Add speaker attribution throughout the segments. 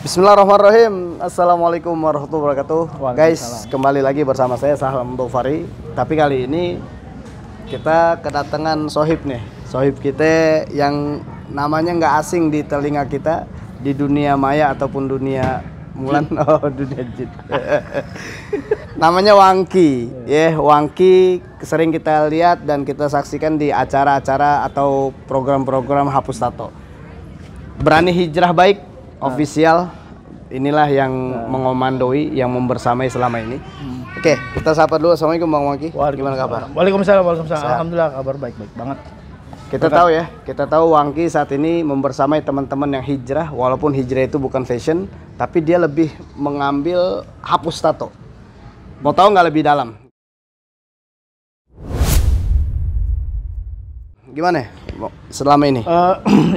Speaker 1: Bismillahirrahmanirrahim. Assalamualaikum warahmatullahi wabarakatuh. Guys,
Speaker 2: Waalaikumsalam.
Speaker 1: kembali lagi bersama saya Sahlam Dofari. Tapi kali ini kita kedatangan sohib nih. Sohib kita yang namanya nggak asing di telinga kita di dunia maya ataupun dunia mulan. Oh, dunia jin. Namanya Wangki. Wangki sering kita lihat dan kita saksikan di acara-acara atau program-program hapus tato. Berani hijrah baik. Official, inilah yang mengomandoi, yang membersamai selama ini. Oke, kita sapa dulu. Assalamualaikum Bang Wangki. Gimana kabar?
Speaker 2: Waalaikumsalam. Alhamdulillah kabar baik banget.
Speaker 1: Kita tahu Wangki saat ini membersamai teman-teman yang hijrah, walaupun hijrah itu bukan fashion, tapi dia lebih mengambil hapus tato. Mau tahu nggak lebih dalam? Gimana selama ini?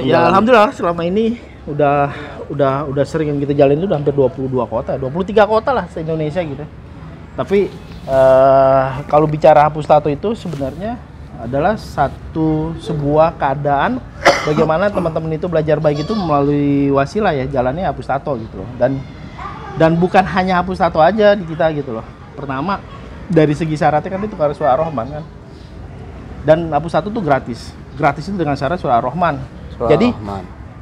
Speaker 2: Ya alhamdulillah selama ini udah sering kita jalan itu udah hampir 22 kota, 23 kota lah se-Indonesia gitu. Tapi kalau bicara hapus tato itu sebenarnya adalah sebuah keadaan bagaimana teman-teman itu belajar baik itu melalui wasilah ya, jalannya hapus tato gitu loh. Dan bukan hanya hapus tato aja di kita gitu loh. Pertama dari segi syaratnya kan itu harus surah Ar-Rahman kan. Dan hapus tato tuh gratis. Gratis itu dengan syarat surah Ar-Rahman.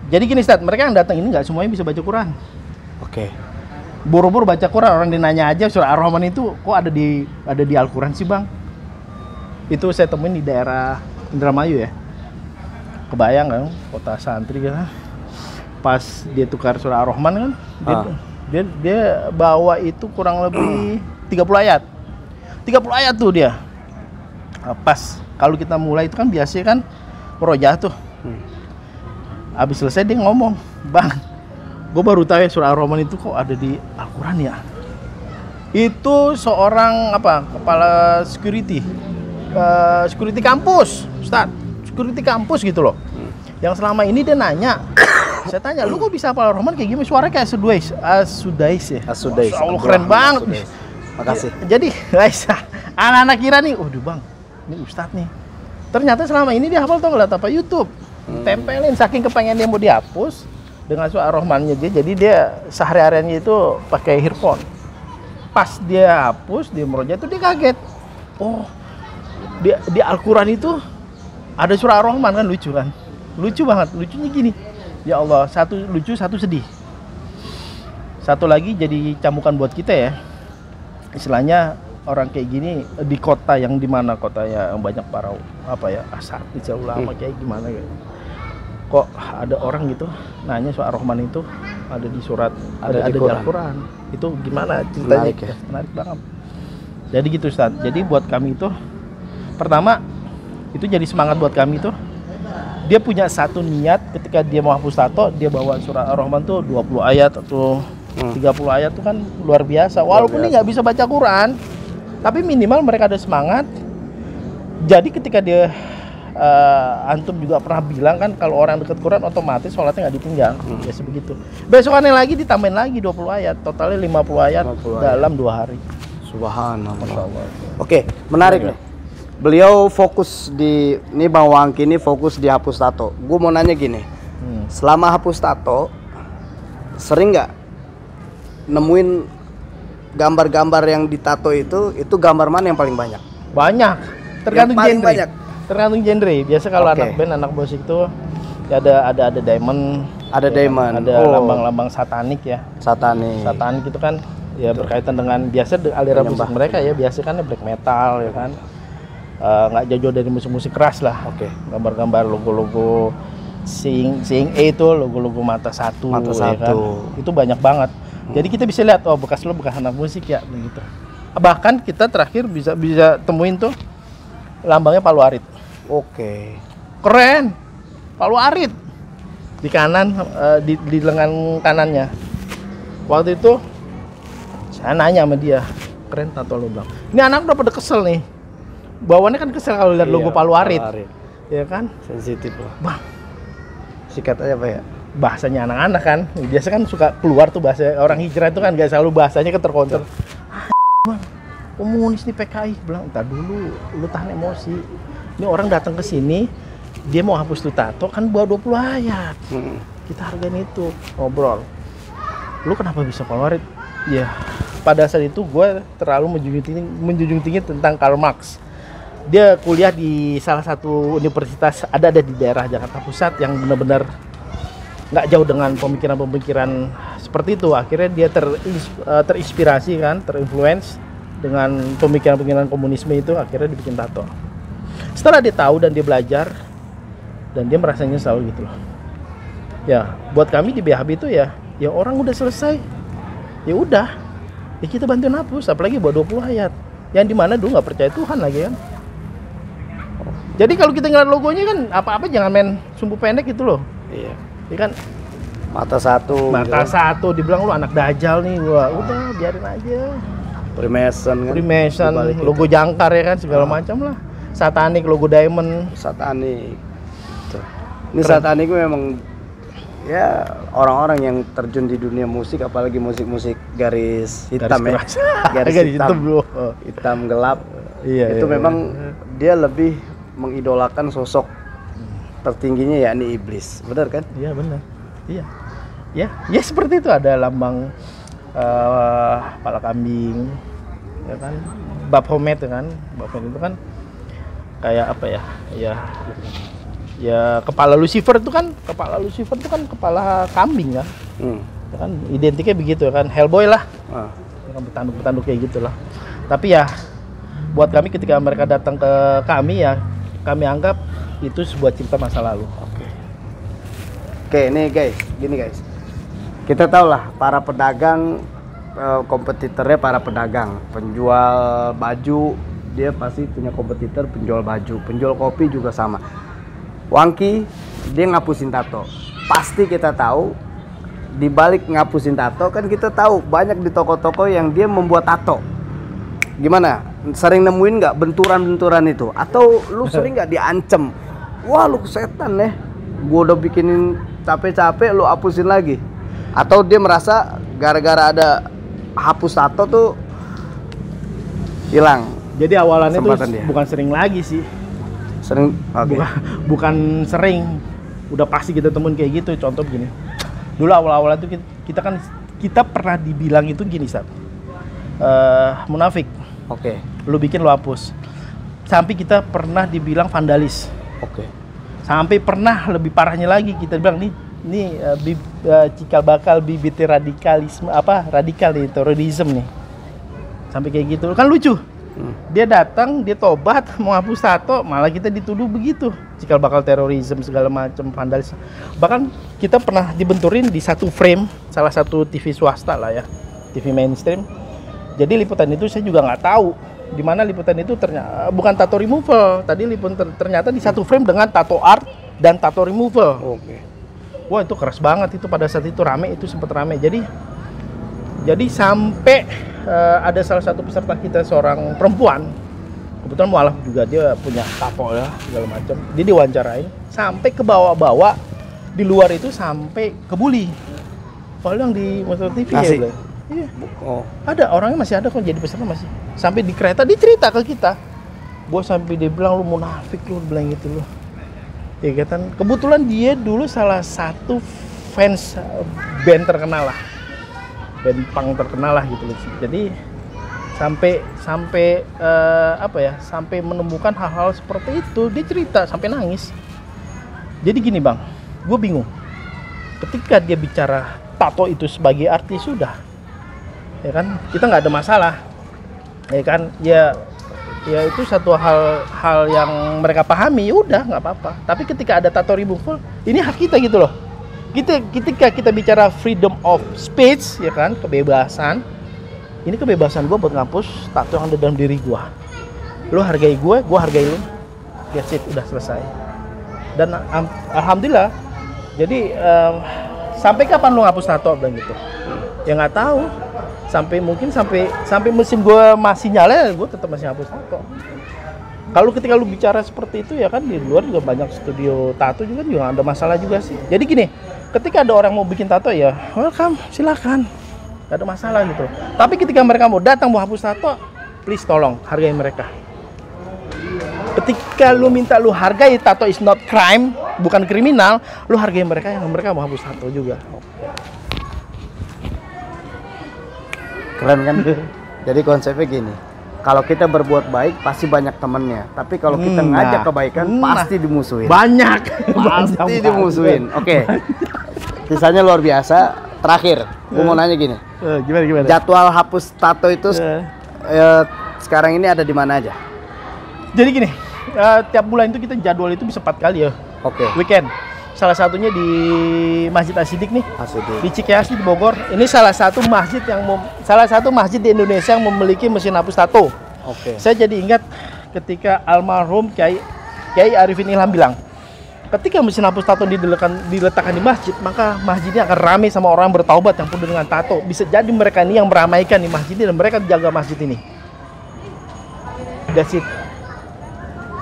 Speaker 2: Jadi gini Ustaz, mereka yang datang ini nggak semuanya bisa baca Quran.
Speaker 1: Oke.
Speaker 2: Buru-buru baca Quran, orang dinanya aja surah Ar-Rahman itu kok ada di Al-Quran sih Bang? Itu saya temuin di daerah Indramayu ya. Kebayang kan, kota santri kan. Pas dia tukar surah Ar-Rahman kan, dia bawa itu kurang lebih 30 ayat. 30 ayat tuh dia. Pas kalau kita mulai itu kan biasanya kan merojah tuh. Habis selesai dia ngomong, Bang, gue baru tahu ya surah Ar-Rahman itu kok ada di Al-Quran ya. Itu seorang kepala security kampus, Ustaz, security kampus gitu loh. Yang selama ini dia nanya, saya tanya, lu kok bisa hafal Ar-Rahman kayak gimana? Suaranya kayak As-Sudais ya.
Speaker 1: As-Sudais.
Speaker 2: Allah keren banget.
Speaker 1: Makasih.
Speaker 2: Jadi, anak-anak kira nih, Bang, ini Ustadz nih. Ternyata selama ini dia hafal tau nggak apa YouTube. Tempelin saking kepengen dia mau dihapus dengan surah Ar-Rahmannya dia, jadi dia sehari-hariannya itu pakai earphone. Pas dia hapus dia merojah itu dia kaget. Oh, di Al-Quran itu ada surah Ar-Rahman kan, lucu kan? Lucu banget, lucunya gini. Ya Allah, satu lucu, satu sedih. Satu lagi jadi cambukan buat kita ya. Istilahnya orang kayak gini di kota yang dimana kotanya banyak para asatidz ulama kayak gimana gitu. Kok ada orang gitu nanya soal Ar-Rahman itu ada di surat ada di Al-Quran. Itu gimana ceritanya?
Speaker 1: Menarik ya?
Speaker 2: Menarik banget. Jadi gitu Ustaz. Jadi buat kami itu pertama itu jadi semangat buat kami itu. Dia punya satu niat ketika dia mau hapus tato, dia bawa surat Ar-Rahman tuh 20 ayat atau 30 ayat tuh kan luar biasa. Walaupun dia nggak bisa baca Quran, tapi minimal mereka ada semangat. Jadi ketika dia antum juga pernah bilang kan kalau orang dekat Quran otomatis sholatnya nggak ditinggal. Biasa begitu. Besokannya lagi ditambahin lagi 20 ayat, totalnya 50 ayat dalam 2 hari.
Speaker 1: Subhanallah. Oke, menarik nih. Beliau fokus ini Bang Wangki ini fokus di hapus tato. Gue mau nanya gini, selama hapus tato sering nggak nemuin gambar-gambar yang ditato itu gambar mana yang paling banyak?
Speaker 2: Banyak. Tergantung genre.
Speaker 1: Banyak.
Speaker 2: Tergantung genre. Biasa kalau anak band, anak musik tuh ya ada diamond,
Speaker 1: ada diamond,
Speaker 2: ada lambang-lambang satanik ya. Satanik itu kan ya berkaitan dengan biasa aliran musik mereka ya, biasa kan black metal ya kan. Nggak jauh dari musik-musik keras lah. Gambar-gambar logo-logo Sing E itu logo-logo mata satu. Ya kan? Itu banyak banget. Jadi kita bisa lihat bekas anak musik ya begitu. Bahkan kita terakhir bisa temuin tuh lambangnya Palu Arit. Keren. Palu Arit di kanan, di lengan kanannya. Waktu itu saya nanya sama dia, keren tato lo Bang. Ini anak udah pada kesel nih. Bawaannya kan kesel kalau lihat logo Palu Arit. Ya kan? Sensitif loh. Bang, sikat aja Pak ya. Bahasanya anak-anak kan, biasa kan suka keluar tuh bahasa orang hijrah itu kan gak selalu bahasanya kan terkontrol. Bang, komunis nih PKI, bilang entar dulu, lu tahan emosi. Ini orang datang ke sini, dia mau hapus tuh tato kan bawa 20 ayat. Kita hargain itu, ngobrol. lu kenapa bisa Polaroid? Ya, pada saat itu gue terlalu menjunjung tinggi tentang Karl Marx. Dia kuliah di salah satu universitas ada di daerah Jakarta Pusat yang benar-benar nggak jauh dengan pemikiran-pemikiran seperti itu. Akhirnya dia terinspirasi kan, terinfluence dengan pemikiran-pemikiran komunisme itu, akhirnya dibikin tato. Setelah dia tahu dan dia belajar dan dia merasa nyesal gitu loh. Ya, buat kami di BHB itu ya orang udah selesai. Ya udah, ya kita bantuin hapus, apalagi buat 20 ayat. Yang dimana dulu nggak percaya Tuhan lagi kan. Jadi kalau kita ngeliat logonya kan apa-apa jangan main sumbu pendek gitu loh.
Speaker 1: Iya.
Speaker 2: Ya kan
Speaker 1: Mata satu.
Speaker 2: satu dibilang lu anak dajal nih, gua udah biarin aja.
Speaker 1: Freemason kan.
Speaker 2: Freemason, logo jangkar ya kan segala macam lah. Satanik, logo diamond.
Speaker 1: Satanik. Tuh. Ini satanik memang ya orang-orang yang terjun di dunia musik, apalagi musik-musik garis hitam
Speaker 2: garis
Speaker 1: ya. Garis hitam
Speaker 2: bro.
Speaker 1: Hitam gelap.
Speaker 2: Iya.
Speaker 1: Itu memang dia lebih mengidolakan sosok tertingginya yakni iblis. Benar kan?
Speaker 2: Iya benar. Iya. Ya seperti itu, ada lambang kepala kambing ya kan. Baphomet kan. Baphomet itu kan kayak apa ya? Ya kepala Lucifer itu kan kepala kambing kan. Ya kan identiknya begitu kan, Hellboy lah. Kan petanduk kayak gitulah. Tapi ya buat kami ketika mereka datang ke kami ya kami anggap itu sebuah cerita masa lalu.
Speaker 1: Oke, ini guys, gini guys. Kita tahu lah para pedagang, kompetitornya para pedagang, penjual baju, dia pasti punya kompetitor penjual baju, penjual kopi juga sama. Wangki, dia ngapusin tato. Pasti kita tahu, di balik ngapusin tato kan kita tahu banyak di toko-toko yang dia membuat tato. Gimana? Sering nemuin nggak benturan-benturan itu? Atau lu sering nggak diancem? Wah lu setan ya, gua udah bikinin capek-capek lu hapusin lagi. Atau dia merasa gara-gara ada hapus tato tuh hilang.
Speaker 2: Jadi awalannya tuh
Speaker 1: dia
Speaker 2: bukan sering lagi sih.
Speaker 1: Sering? Okay.
Speaker 2: Bukan sering. Udah pasti kita temuin kayak gitu. Contoh begini. Dulu awal-awal itu kita pernah dibilang itu gini Sat. Munafik.
Speaker 1: Oke.
Speaker 2: Lu bikin lu hapus. Sampai kita pernah dibilang vandalis.
Speaker 1: Oke.
Speaker 2: Sampai pernah lebih parahnya lagi kita bilang nih cikal bakal bibit radikalisme radikal nih, terorisme nih. Sampai kayak gitu. Kan lucu. Dia datang, dia tobat mau hapus tato, malah kita dituduh begitu. Cikal bakal terorisme segala macam, vandalis. Bahkan kita pernah dibenturin di satu frame salah satu TV swasta lah ya. TV mainstream. Jadi liputan itu saya juga nggak tahu di mana liputan itu ternyata bukan tato removal. Tadi liputan ternyata di satu frame dengan tato art dan tato removal.
Speaker 1: Oke.
Speaker 2: Wah itu keras banget itu pada saat itu rame, itu sempat rame. Jadi sampai ada salah satu peserta kita seorang perempuan, kebetulan mualaf juga, dia punya tato ya segala macam. Dia diwawancarain sampai ke bawah-bawah di luar itu sampai kebuli. Kalau yang di motor TV ya. Iya. Oh. Ada orangnya masih ada kok jadi peserta masih. Sampai di kereta dia cerita ke kita. Bos sampai dia bilang lu munafik lu bilang gitu lu. Ya kan. Kebetulan dia dulu salah satu fans band terkenal lah. Band punk terkenal lah gitu loh. Jadi sampai sampai menemukan hal-hal seperti itu, dia cerita sampai nangis. Jadi gini Bang, gue bingung. Ketika dia bicara tato itu sebagai artis sudah. Ya kan kita nggak ada masalah ya kan, ya itu satu hal yang mereka pahami, ya udah nggak apa-apa. Tapi ketika ada tato removal, ini hak kita gitu loh. Ketika kita bicara freedom of speech ya kan, kebebasan, ini kebebasan gue buat ngapus tato yang ada dalam diri gue. Lo hargai gue hargai lo, that's it, udah selesai. Dan alhamdulillah, jadi sampai kapan lo ngapus tato bilang gitu ya nggak tahu. Sampai mesin gue masih nyala, gue tetap masih hapus tato. Kalau ketika lu bicara seperti itu ya kan, di luar juga banyak studio tato juga nggak ada masalah juga sih. Jadi gini, ketika ada orang mau bikin tato ya welcome, silakan, nggak ada masalah gitu. Tapi ketika mereka mau datang mau hapus tato, please tolong hargai mereka. Ketika lu minta lu hargai, tato is not crime, bukan kriminal, lu hargai mereka yang mereka mau hapus tato juga.
Speaker 1: Keren kan? Jadi konsepnya gini. Kalau kita berbuat baik pasti banyak temennya. Tapi kalau kita ngajak kebaikan pasti dimusuhin.
Speaker 2: Banyak.
Speaker 1: Pasti dimusuhin. Oke. Kisahnya luar biasa. Terakhir, gue mau nanya gini.
Speaker 2: Gimana?
Speaker 1: Jadwal hapus tato itu sekarang ini ada di mana aja?
Speaker 2: Jadi gini, tiap bulan itu kita jadwal itu bisa 4 kali ya.
Speaker 1: Oke.
Speaker 2: Weekend. Salah satunya di Masjid Asyidik nih.
Speaker 1: Asyidik.
Speaker 2: Di Cikeas di Bogor. Ini salah satu masjid di Indonesia yang memiliki mesin hapus tato.
Speaker 1: Oke.
Speaker 2: Saya jadi ingat ketika almarhum Kiai Arifin Ilham bilang, ketika mesin hapus tato diletakkan di masjid, maka masjidnya akan ramai sama orang bertaubat yang penuh dengan tato. Bisa jadi mereka ini yang meramaikan di masjid ini dan mereka jaga masjid ini. That's it.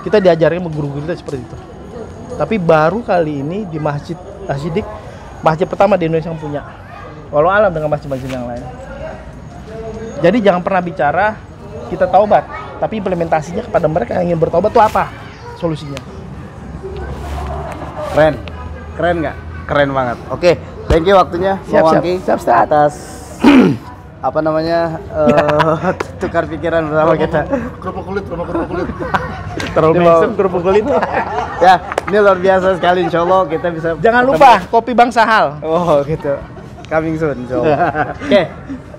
Speaker 2: Kita diajarin sama guru-guru kita seperti itu. Tapi baru kali ini di Masjid Asyidik, masjid pertama di Indonesia yang punya. Walau alam dengan masjid-masjid yang lain. Jadi jangan pernah bicara kita taubat, tapi implementasinya kepada mereka yang ingin bertaubat itu apa solusinya?
Speaker 1: Keren nggak? Keren banget. Oke, thank you waktunya.
Speaker 2: Siap,
Speaker 1: atas apa namanya tukar pikiran bersama kita.
Speaker 2: Kerupuk kulit. Terlalu mesem kerupuk kulit.
Speaker 1: Ya, ini luar biasa sekali. Insya Allah kita bisa.
Speaker 2: Jangan lupa kopi Bang Sahal.
Speaker 1: Oh gitu. Coming soon. Insya Allah. Oke.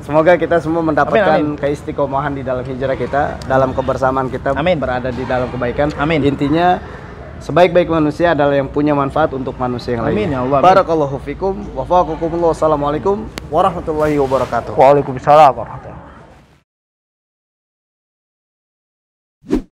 Speaker 1: Semoga kita semua mendapatkan keistiqomahan di dalam hijrah kita, dalam kebersamaan kita, berada di dalam kebaikan.
Speaker 2: Amin.
Speaker 1: Intinya sebaik-baik manusia adalah yang punya manfaat untuk manusia yang lain.
Speaker 2: Amin ya Allah.
Speaker 1: Barakallahu fikum wa faqakumullah. Wassalamualaikum warahmatullahi wabarakatuh.
Speaker 2: Waalaikumsalam warahmatullahi wabarakatuh.